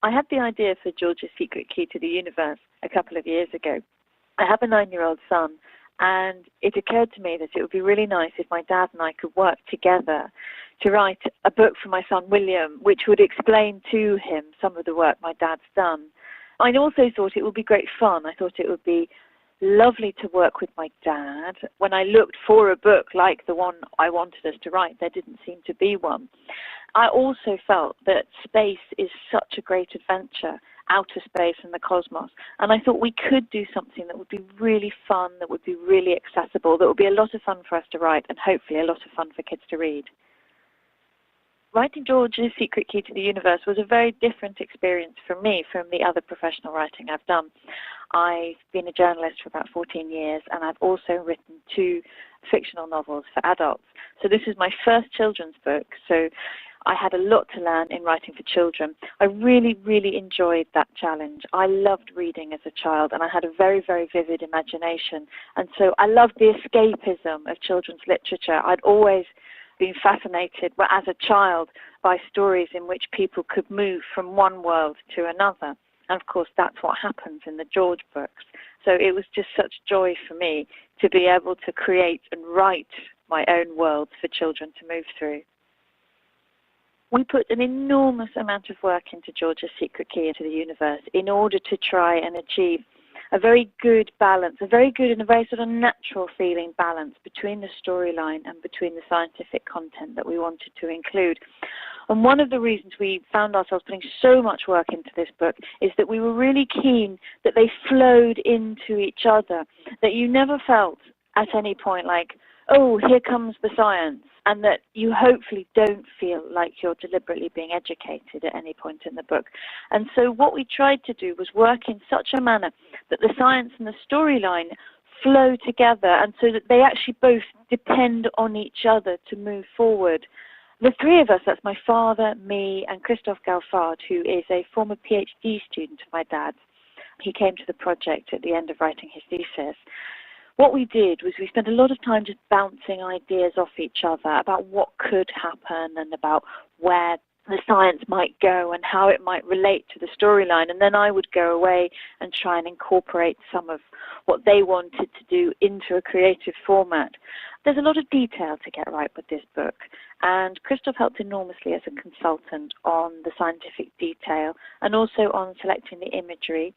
I had the idea for George's Secret Key to the Universe a couple of years ago. I have a 9-year-old son, and it occurred to me that it would be really nice if my dad and I could work together to write a book for my son William, which would explain to him some of the work my dad's done. I also thought it would be great fun. I thought it would be lovely to work with my dad. When I looked for a book like the one I wanted us to write, there didn't seem to be one. I also felt that space is such a great adventure, outer space and the cosmos, and I thought we could do something that would be really fun, that would be really accessible, that would be a lot of fun for us to write and hopefully a lot of fun for kids to read. Writing George's Secret Key to the Universe was a very different experience for me from the other professional writing I've done. I've been a journalist for about 14 years, and I've also written 2 fictional novels for adults. So this is my first children's book, so I had a lot to learn in writing for children. I really, really enjoyed that challenge. I loved reading as a child, and I had a very, very vivid imagination. And so I loved the escapism of children's literature. I'd always been fascinated, as a child, by stories in which people could move from one world to another. And of course, that's what happens in the George books. So it was just such joy for me to be able to create and write my own worlds for children to move through. We put an enormous amount of work into George's Secret Key to the Universe in order to try and achieve a very good balance, a very good and a very sort of natural feeling balance between the storyline and between the scientific content that we wanted to include. And one of the reasons we found ourselves putting so much work into this book is that we were really keen that they flowed into each other, that you never felt at any point like, oh, here comes the science, and that you hopefully don't feel like you're deliberately being educated at any point in the book. And so what we tried to do was work in such a manner that the science and the storyline flow together, and so that they actually both depend on each other to move forward. The 3 of us, that's my father, me, and Christophe Galfard, who is a former PhD student of my dad's. He came to the project at the end of writing his thesis. What we did was we spent a lot of time just bouncing ideas off each other about what could happen and about where the science might go and how it might relate to the storyline. And then I would go away and try and incorporate some of what they wanted to do into a creative format. There's a lot of detail to get right with this book, and Christophe helped enormously as a consultant on the scientific detail and also on selecting the imagery.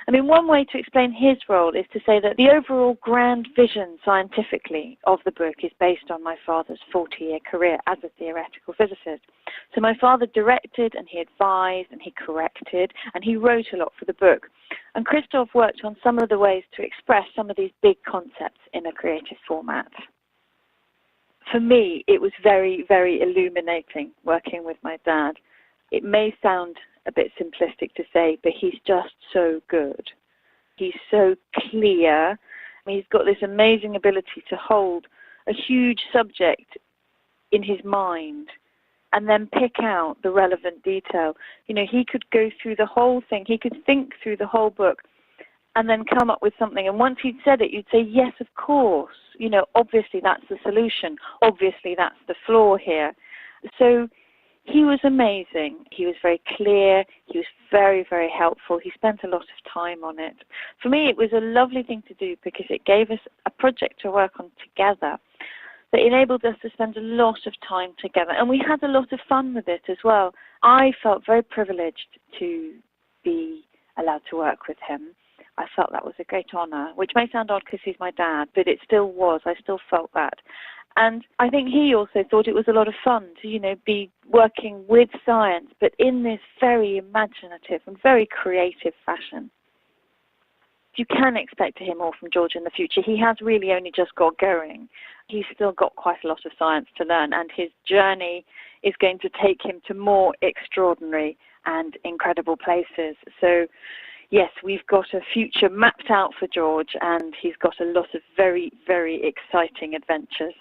I mean, one way to explain his role is to say that the overall grand vision scientifically of the book is based on my father's 40-year career as a theoretical physicist. So my father directed, and he advised, and he corrected, and he wrote a lot for the book. And Christophe worked on some of the ways to express some of these big concepts in a creative format. For me, it was very, very illuminating working with my dad. It may sound a bit simplistic to say, but he's just so good. He's so clear. He's got this amazing ability to hold a huge subject in his mind and then pick out the relevant detail. You know, he could go through the whole thing. He could think through the whole book and then come up with something. And once he'd said it, you'd say, yes, of course. You know, obviously that's the solution. Obviously that's the flaw here. So he was amazing. He was very clear. He was very, very helpful. He spent a lot of time on it. For me, it was a lovely thing to do because it gave us a project to work on together that enabled us to spend a lot of time together. And we had a lot of fun with it as well. I felt very privileged to be allowed to work with him. I felt that was a great honor, which may sound odd because he's my dad, but it still was. I still felt that. And I think he also thought it was a lot of fun to, you know, be working with science, but in this very imaginative and very creative fashion. You can expect to hear more from George in the future. He has really only just got going. He's still got quite a lot of science to learn, and his journey is going to take him to more extraordinary and incredible places. So, yes, we've got a future mapped out for George, and he's got a lot of very, very exciting adventures.